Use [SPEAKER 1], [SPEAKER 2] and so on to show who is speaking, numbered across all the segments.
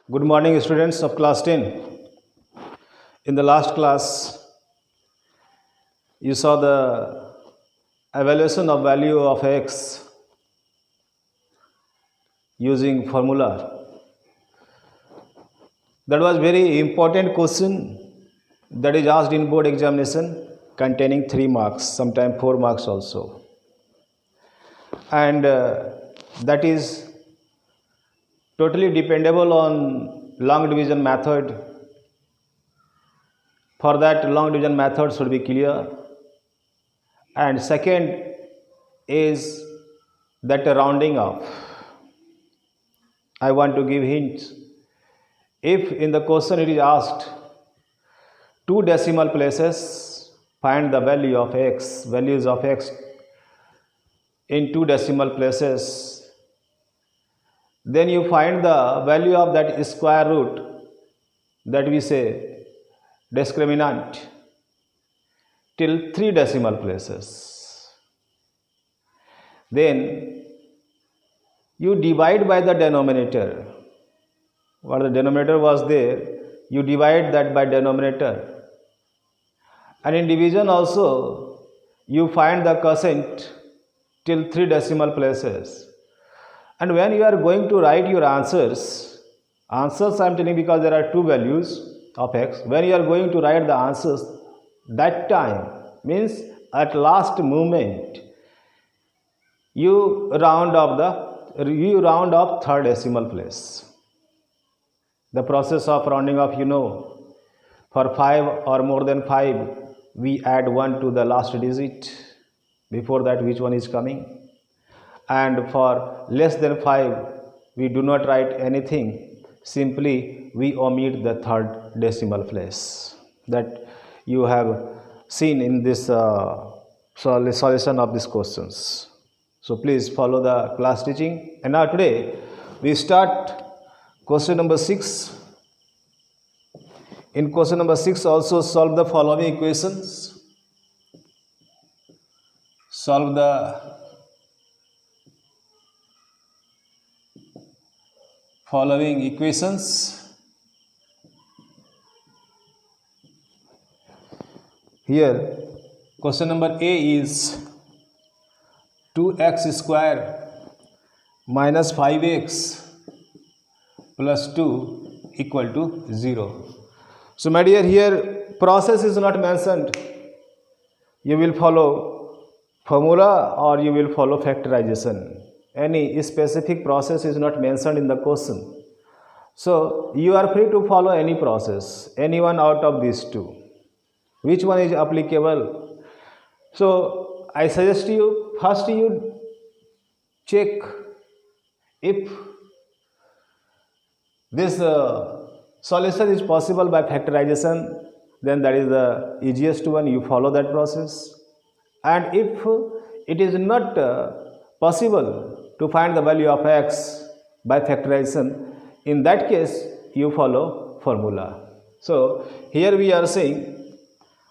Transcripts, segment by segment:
[SPEAKER 1] Good morning, students of class 10. In the last class, you saw the evaluation of value of x using formula. That was very important question that is asked in board examination containing 3 marks, sometimes 4 marks also. And that is totally dependable on long division method. For that, long division method should be clear. And second is that rounding off. I want to give hints. If in the question it is asked 2 decimal places, find the value of x, values of x in 2 decimal places, then you find the value of that square root, that we say discriminant, till 3 decimal places. Then you divide by the denominator. What the denominator was there, you divide that by denominator. And in division also, you find the quotient till 3 decimal places. And when you are going to write your answers I am telling because there are 2 values of x. When you are going to write the answers, that time means at last moment, you round off 3rd decimal place. The process of rounding off, for 5 or more than 5, we add 1 to the last digit. Before that, which one is coming? And for less than 5, we do not write anything. Simply, we omit the 3rd decimal place. That you have seen in this solution of these questions. So, please follow the class teaching. And now today, we start question number 6. In question number 6, also solve the following equations. Solve the following equations. Here, question number A is 2x square minus 5x plus 2 equal to 0. So, my dear, here process is not mentioned. You will follow formula or you will follow factorization. Any specific process is not mentioned in the question. So, you are free to follow any process, any one out of these 2. Which one is applicable? So, I suggest you, first you check if this solution is possible by factorization, then that is the easiest one, you follow that process. And if it is not possible to find the value of x by factorization, in that case you follow formula. So, here we are saying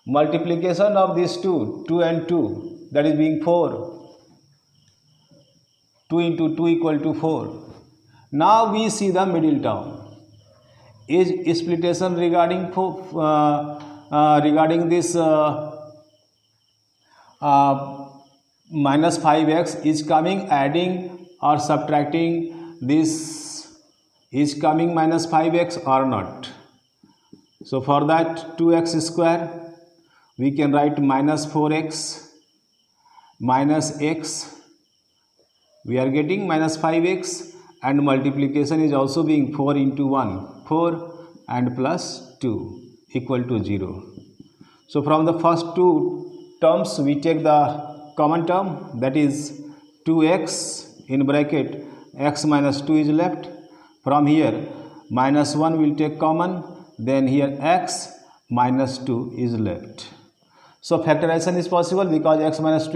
[SPEAKER 1] multiplication of these 2 and 2, that is being 4. 2 into 2 equal to 4. Now we see the middle term. Is splitation regarding this minus 5x is coming adding or subtracting this, is coming minus 5x or not. So for that 2x square, we can write minus 4x minus x. We are getting minus 5x, and multiplication is also being 4 into 1, 4 and plus 2 equal to 0. So from the first 2 terms, we take the common term, that is 2x in bracket, x minus 2 is left. From here, minus 1 will take common, then here x minus 2 is left. So factorization is possible because x minus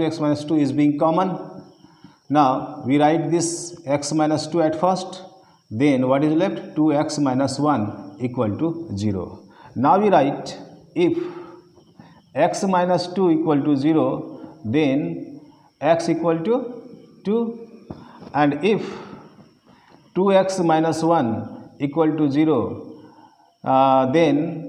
[SPEAKER 1] 2 is being common. Now we write this x minus 2 at first, then what is left? 2x minus 1 equal to 0. Now we write if x minus 2 equal to 0, then x equal to 2, and if 2x minus 1 equal to 0, then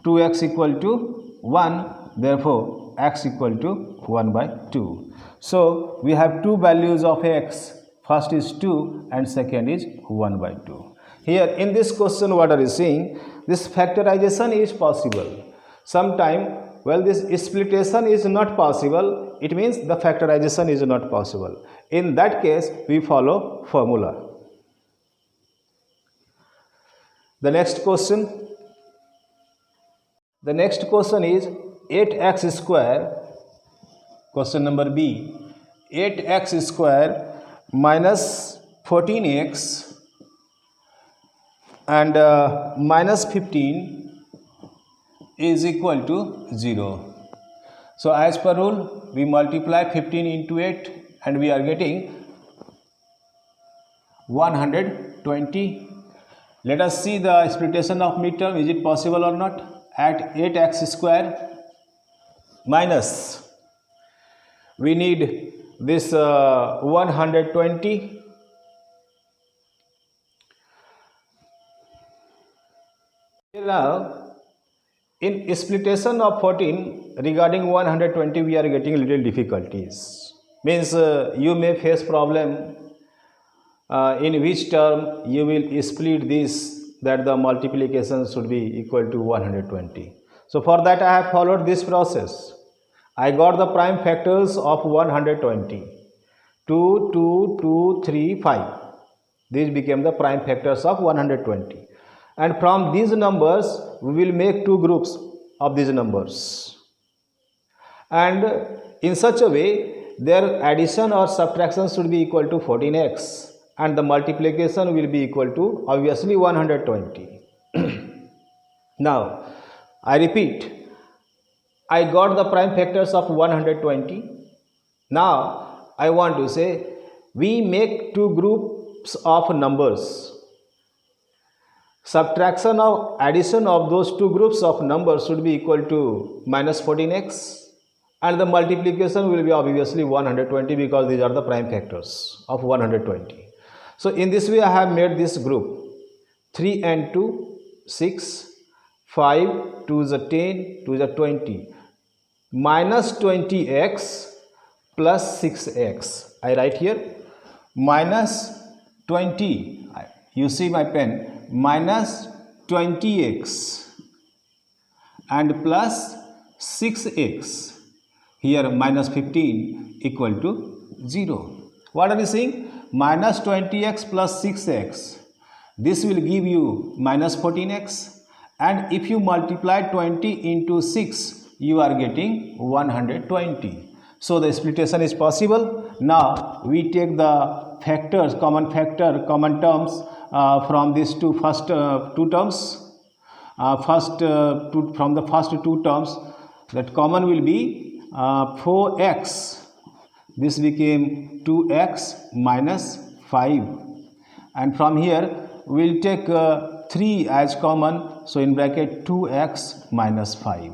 [SPEAKER 1] 2x equal to 1, therefore x equal to 1 by 2. So we have two values of x, first is 2 and second is 1 by 2. Here in this question what are you seeing? This factorization is possible. Sometime, well, this splittation is not possible, it means the factorization is not possible. In that case, we follow formula. The next question is 8x square, question number B, 8x square minus 14x and minus 15 is equal to 0. So as per rule, we multiply 15 into 8 and we are getting 120. Let us see the splittation of midterm, is it possible or not? At 8x square minus, we need this 120 now. In splittation of 14 regarding 120 we are getting little difficulties, means you may face problem in which term you will split this, that the multiplication should be equal to 120. So for that I have followed this process. I got the prime factors of 120, 2, 2, 2, 3, 5. These became the prime factors of 120. And from these numbers we will make two groups of these numbers, and in such a way their addition or subtraction should be equal to 14x and the multiplication will be equal to obviously 120. Now I repeat, I got the prime factors of 120. Now I want to say we make two groups of numbers. Subtraction of addition of those two groups of numbers should be equal to minus 14x and the multiplication will be obviously 120 because these are the prime factors of 120. So in this way I have made this group 3 and 2, 6, 5, 2 is a 10, 2 is a 20, minus 20x plus 6x. I write here minus 20, you see my pen, minus 20x and plus 6x, here minus 15 equal to 0. What are you saying? Minus 20x plus 6x, this will give you minus 14x, and if you multiply 20 into 6 you are getting 120. So the splittation is possible. Now we take the factors, common terms from these first two terms. From the first two terms, that common will be 4x. This became 2x minus 5, and from here we will take 3 as common. So in bracket 2x minus 5.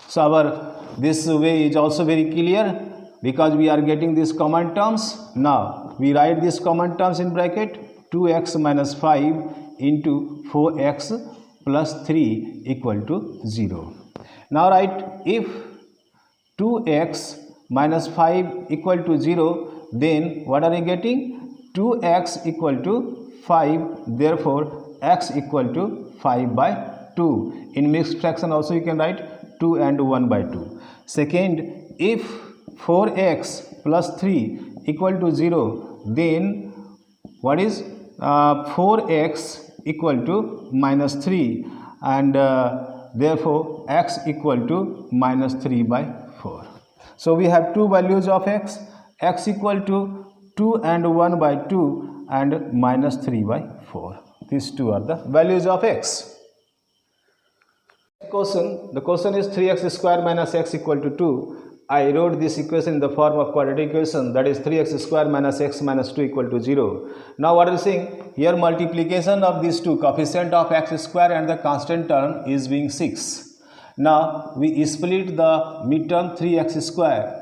[SPEAKER 1] So this way is also very clear because we are getting these common terms. Now we write these common terms in bracket 2x minus 5 into 4x plus 3 equal to 0. Now write, if 2x minus 5 equal to 0, then what are you getting? 2x equal to 5, therefore x equal to 5 by 2. In mixed fraction also you can write 2 and 1 by 2. Second, if 4x plus 3 equal to 0, then what is 4x equal to minus 3, and therefore x equal to minus 3 by 4. So we have two values of x equal to 2 and 1 by 2 and minus 3 by 4. These two are the values of x. The question is 3x square minus x equal to 2. I wrote this equation in the form of quadratic equation, that is 3x square minus x minus 2 equal to 0. Now what are you saying? Here multiplication of these two, coefficient of x square and the constant term is being 6. Now we split the midterm 3x square.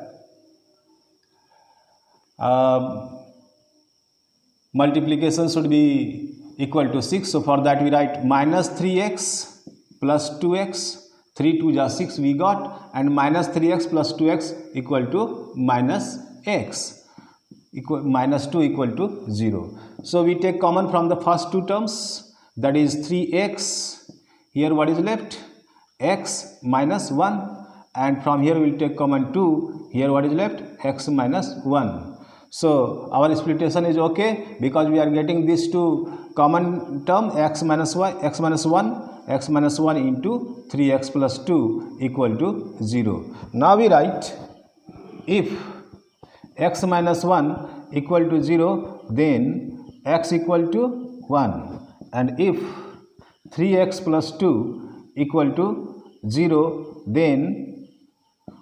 [SPEAKER 1] Multiplication should be equal to 6. So for that we write minus 3x plus 2x, 3 2 is 6 we got, and minus 3x plus 2x equal to minus x, minus 2 equal to 0. So we take common from the first two terms, that is 3x. Here what is left? X minus 1, and from here we will take common 2. Here what is left? X minus 1. So our explanation is okay because we are getting these two common term, x minus 1 x minus 1 into 3x plus 2 equal to 0. Now we write if x minus 1 equal to 0, then x equal to 1, and if 3x plus 2 equal to 0, then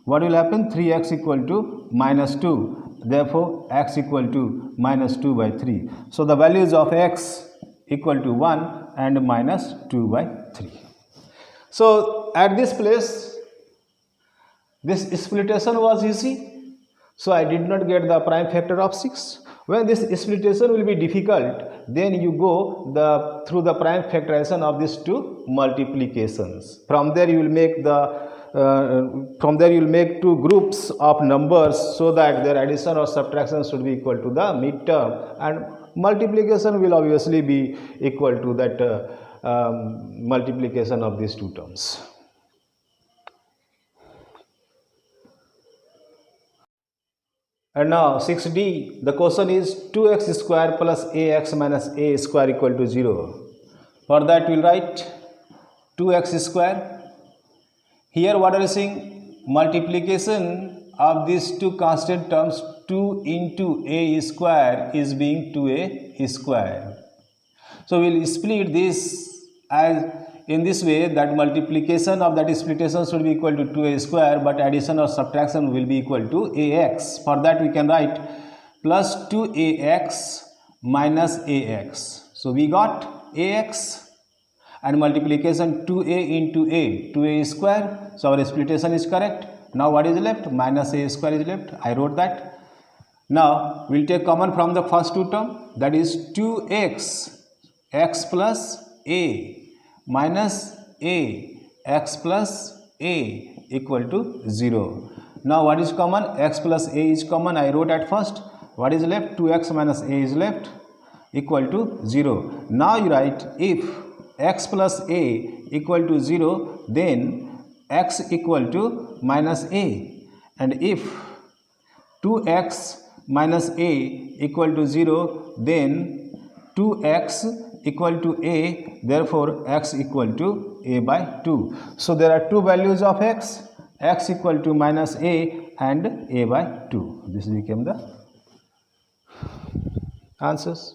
[SPEAKER 1] what will happen? 3x equal to minus 2. Therefore, x equal to minus 2 by 3. So, the values of x equal to 1 and minus 2 by 3. So, at this place, this exploitation was easy. So, I did not get the prime factor of 6. When this exploitation will be difficult, then you go through the prime factorization of these two multiplications. From there, you will make two groups of numbers so that their addition or subtraction should be equal to the midterm, and multiplication will obviously be equal to that multiplication of these two terms. And now 6d, the question is 2x square plus ax minus a square equal to 0. For that we will write 2x square. Here what are you seeing? Multiplication of these two constant terms, 2 into a square is being 2a square. So we will split this as in this way, that multiplication of that exploitation should be equal to 2a square, but addition or subtraction will be equal to ax. For that we can write plus 2ax minus ax. So we got ax, and multiplication 2a into a, 2a square. So our exploitation is correct. Now what is left? Minus a square is left. I wrote that. Now we will take common from the first two term, that is 2x, x plus a minus a, x plus a equal to 0. Now what is common? X plus a is common. I wrote at first. What is left? 2x minus a is left equal to 0. Now you write if x plus a equal to 0, then x equal to minus a, and if 2x minus a equal to 0, then 2x equal to a, therefore x equal to a by 2. So there are two values of x equal to minus a and a by 2. This became the answers.